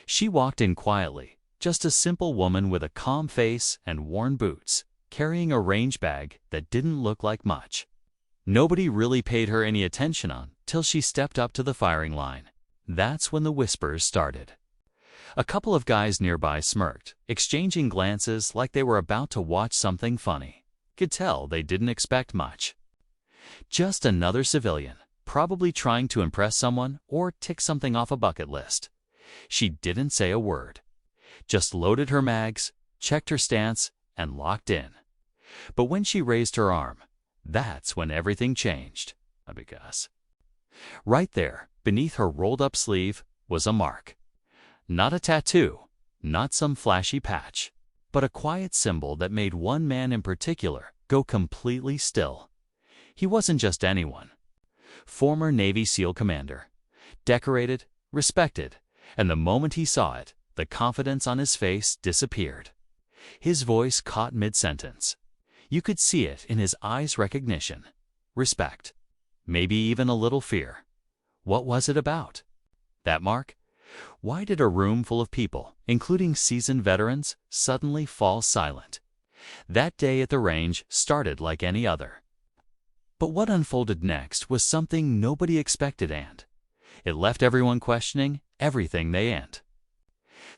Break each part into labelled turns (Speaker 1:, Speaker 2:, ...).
Speaker 1: She walked in quietly, just a simple woman with a calm face and worn boots, carrying a range bag that didn't look like much. Nobody really paid her any attention till she stepped up to the firing line. That's when the whispers started. A couple of guys nearby smirked, exchanging glances like they were about to watch something funny. Could tell they didn't expect much. Just another civilian, probably trying to impress someone or tick something off a bucket list. She didn't say a word, just loaded her mags, checked her stance, and locked in. But when she raised her arm, that's when everything changed. Because right there, beneath her rolled-up sleeve, was a mark. Not a tattoo, not some flashy patch, but a quiet symbol that made one man in particular go completely still. He wasn't just anyone. Former Navy SEAL commander. Decorated, respected, and the moment he saw it, the confidence on his face disappeared. His voice caught mid-sentence. You could see it in his eyes: recognition, respect, maybe even a little fear. What was it about? That mark? Why did a room full of people, including seasoned veterans, suddenly fall silent? That day at the range started like any other. But what unfolded next was something nobody expected, and it left everyone questioning everything they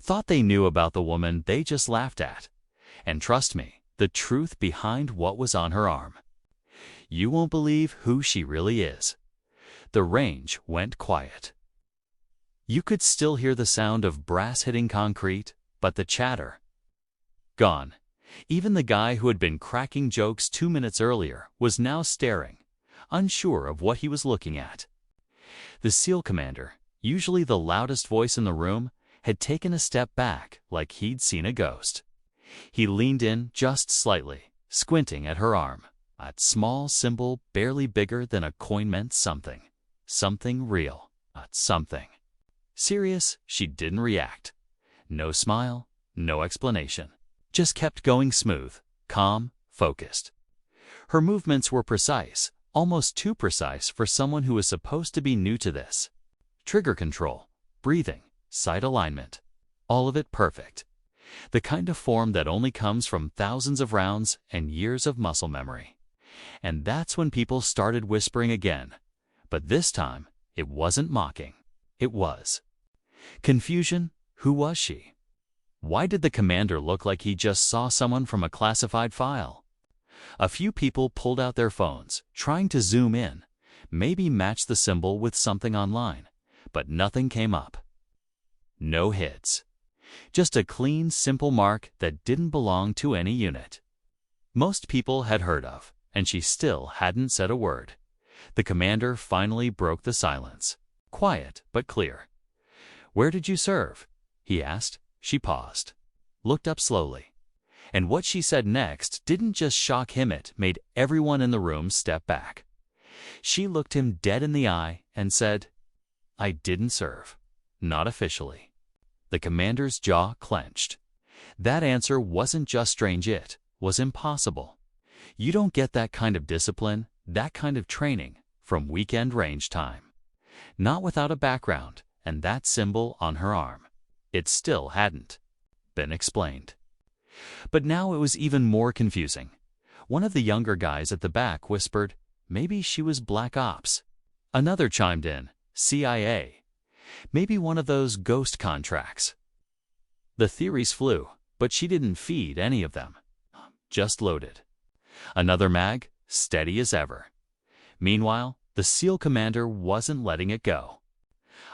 Speaker 1: thought they knew about the woman they just laughed at. And trust me, the truth behind what was on her arm. You won't believe who she really is. The range went quiet. You could still hear the sound of brass hitting concrete, but the chatter gone. Even the guy who had been cracking jokes 2 minutes earlier was now staring, unsure of what he was looking at. The SEAL commander, usually the loudest voice in the room, had taken a step back like he'd seen a ghost. He leaned in just slightly, squinting at her arm. A small symbol barely bigger than a coin meant something. Something real. Something serious. She didn't react. No smile, no explanation. Just kept going smooth, calm, focused. Her movements were precise, almost too precise for someone who was supposed to be new to this. Trigger control, breathing, sight alignment, all of it perfect. The kind of form that only comes from thousands of rounds and years of muscle memory. And that's when people started whispering again. But this time, it wasn't mocking. It was confusion. Who was she? Why did the commander look like he just saw someone from a classified file? A few people pulled out their phones, trying to zoom in, maybe match the symbol with something online, but nothing came up. No hits. Just a clean, simple mark that didn't belong to any unit. Most people had heard of, and she still hadn't said a word. The commander finally broke the silence. Quiet, but clear. "Where did you serve?" he asked. She paused, looked up slowly. And what she said next didn't just shock him, it made everyone in the room step back. She looked him dead in the eye and said, "I didn't serve. Not officially." The commander's jaw clenched. That answer wasn't just strange, it was impossible. You don't get that kind of discipline, that kind of training, from weekend range time. Not without a background and that symbol on her arm. It still hadn't been explained. But now it was even more confusing. One of the younger guys at the back whispered, maybe she was Black Ops. Another chimed in, CIA. Maybe one of those ghost contracts. The theories flew, but she didn't feed any of them. Just loaded. Another mag, steady as ever. Meanwhile, the SEAL commander wasn't letting it go.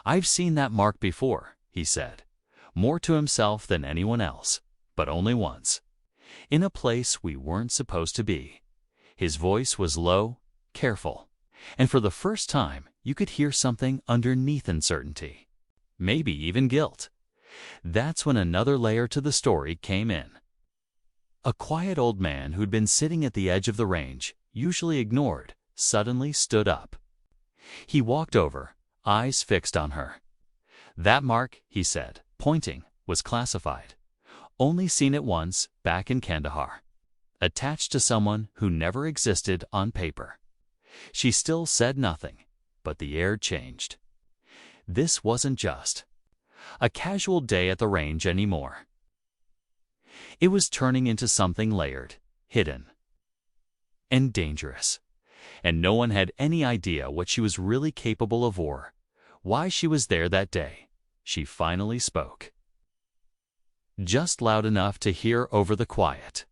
Speaker 1: "I've seen that mark before," he said, more to himself than anyone else, but only once. In a place we weren't supposed to be. His voice was low, careful, and for the first time you could hear something underneath uncertainty. Maybe even guilt. That's when another layer to the story came in. A quiet old man who'd been sitting at the edge of the range, usually ignored, suddenly stood up. He walked over, eyes fixed on her. "That mark," he said, pointing, "was classified. Only seen it once, back in Kandahar. Attached to someone who never existed on paper." She still said nothing, but the air changed. This wasn't just a casual day at the range anymore. It was turning into something layered, hidden, and dangerous. And no one had any idea what she was really capable of or why she was there that day. She finally spoke. Just loud enough to hear over the quiet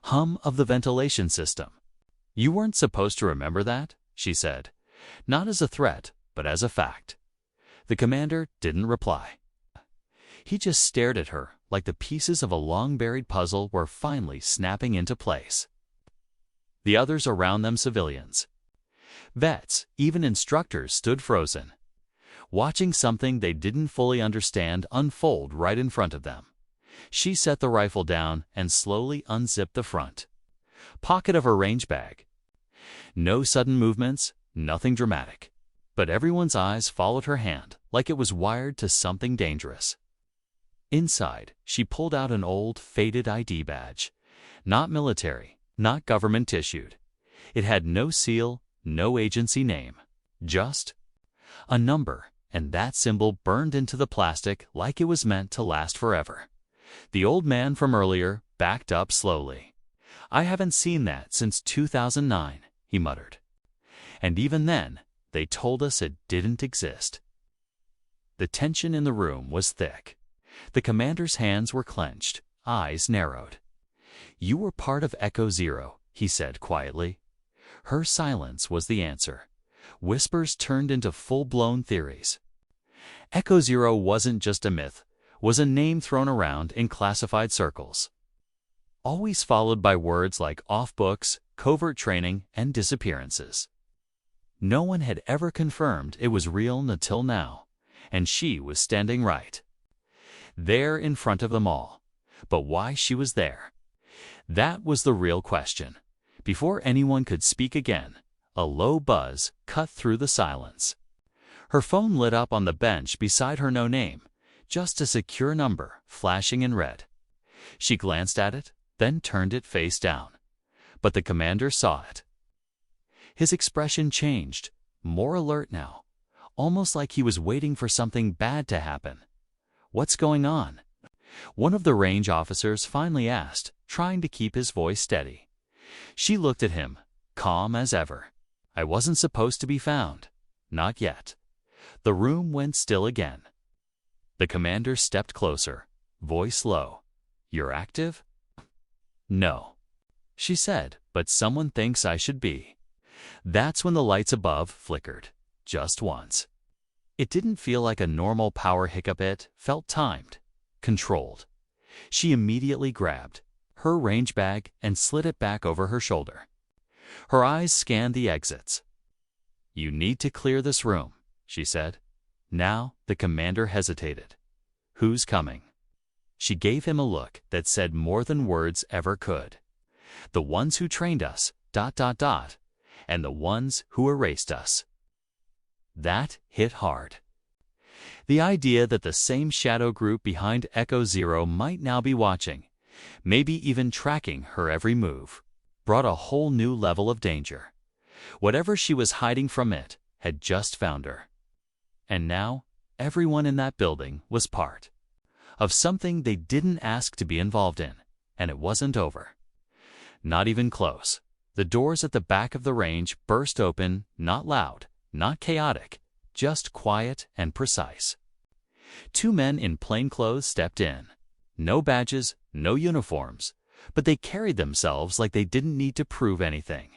Speaker 1: hum of the ventilation system. "You weren't supposed to remember that," she said, not as a threat, but as a fact. The commander didn't reply. He just stared at her like the pieces of a long-buried puzzle were finally snapping into place. The others around them, civilians, vets, even instructors, stood frozen, watching something they didn't fully understand unfold right in front of them. She set the rifle down and slowly unzipped the front pocket of her range bag. No sudden movements, nothing dramatic, but everyone's eyes followed her hand like it was wired to something dangerous. Inside, she pulled out an old, faded ID badge. Not military, not government-issued. It had no seal, no agency name, just a number, and that symbol burned into the plastic like it was meant to last forever. The old man from earlier backed up slowly. "I haven't seen that since 2009, he muttered. "And even then, they told us it didn't exist." The tension in the room was thick. The commander's hands were clenched, eyes narrowed. "You were part of Echo Zero," he said quietly. Her silence was the answer. Whispers turned into full-blown theories. Echo Zero wasn't just a myth, was a name thrown around in classified circles, always followed by words like off-books, covert training, and disappearances. No one had ever confirmed it was real until now, and she was standing right there in front of them all. But why she was there? That was the real question. Before anyone could speak again, a low buzz cut through the silence. Her phone lit up on the bench beside her. No name, just a secure number flashing in red. She glanced at it, then turned it face down. But the commander saw it. His expression changed, more alert now, almost like he was waiting for something bad to happen. "What's going on?" one of the range officers finally asked, trying to keep his voice steady. She looked at him, calm as ever. "I wasn't supposed to be found. Not yet." The room went still again. The commander stepped closer, voice low. "You're active?" "No," she said, "but someone thinks I should be." That's when the lights above flickered, just once. It didn't feel like a normal power hiccup. It felt timed, controlled. She immediately grabbed her range bag and slid it back over her shoulder. Her eyes scanned the exits. "You need to clear this room," she said. Now the commander hesitated. "Who's coming?" She gave him a look that said more than words ever could. "The ones who trained us, ... and the ones who erased us." That hit hard. The idea that the same shadow group behind Echo Zero might now be watching, maybe even tracking her every move, brought a whole new level of danger. Whatever she was hiding from it had just found her. And now, everyone in that building was part of something they didn't ask to be involved in, and it wasn't over. Not even close. The doors at the back of the range burst open, not loud, not chaotic, just quiet and precise. Two men in plain clothes stepped in. No badges, no uniforms, but they carried themselves like they didn't need to prove anything.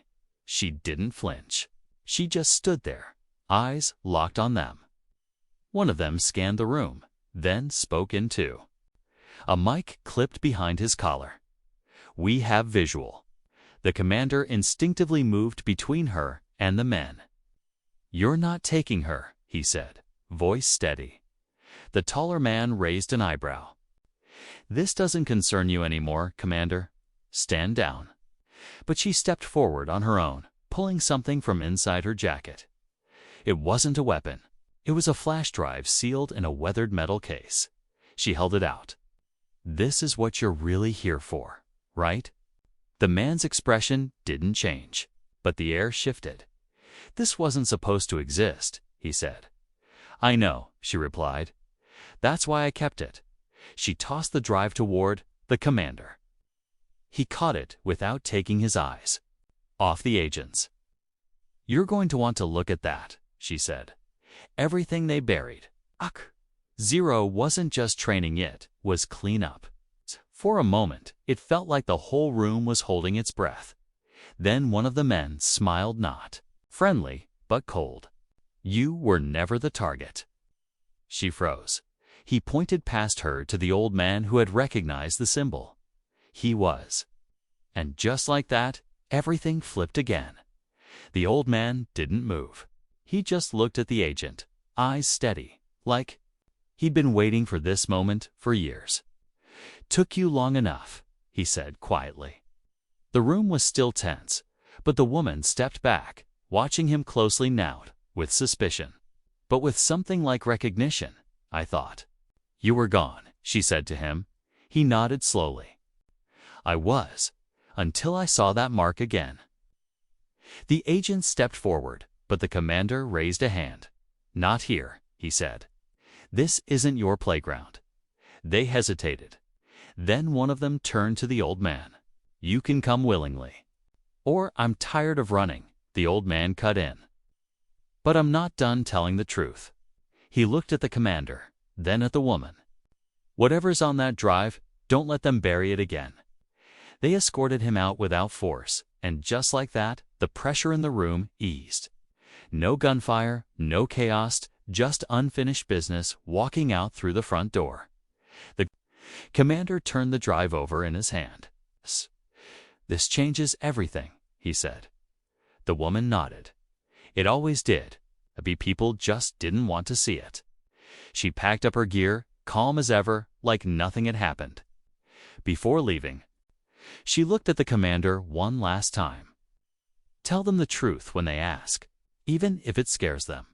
Speaker 1: She didn't flinch. She just stood there, eyes locked on them. One of them scanned the room, then spoke in too. A mic clipped behind his collar. "We have visual." The commander instinctively moved between her and the men. "You're not taking her," he said, voice steady. The taller man raised an eyebrow. "This doesn't concern you anymore, Commander. Stand down." But she stepped forward on her own, pulling something from inside her jacket. It wasn't a weapon. It was a flash drive sealed in a weathered metal case. She held it out. "This is what you're really here for, right?" The man's expression didn't change, but the air shifted. "This wasn't supposed to exist," he said. "I know," she replied. That's why I kept it. She tossed the drive toward the commander. He caught it without taking his eyes off the agents. You're going to want to look at that, she said. Everything they buried. Ugh. Zero wasn't just training, it was clean up. For a moment, it felt like the whole room was holding its breath. Then one of the men smiled, not friendly, but cold. You were never the target. She froze. He pointed past her to the old man who had recognized the symbol. He was. And just like that, everything flipped again. The old man didn't move. He just looked at the agent, eyes steady, like he'd been waiting for this moment for years. Took you long enough, he said quietly. The room was still tense, but the woman stepped back, watching him closely now, with suspicion, but with something like recognition, I thought. You were gone, she said to him. He nodded slowly. I was, until I saw that mark again. The agent stepped forward, but the commander raised a hand. Not here, he said. This isn't your playground. They hesitated. Then one of them turned to the old man. You can come willingly. Or I'm tired of running, the old man cut in. But I'm not done telling the truth. He looked at the commander, then at the woman. Whatever's on that drive, don't let them bury it again. They escorted him out without force, and just like that, the pressure in the room eased. No gunfire, no chaos, just unfinished business walking out through the front door. The commander turned the drive over in his hand. This changes everything, he said. The woman nodded. It always did. People just didn't want to see it. She packed up her gear, calm as ever, like nothing had happened. Before leaving, she looked at the commander one last time. Tell them the truth when they ask, even if it scares them.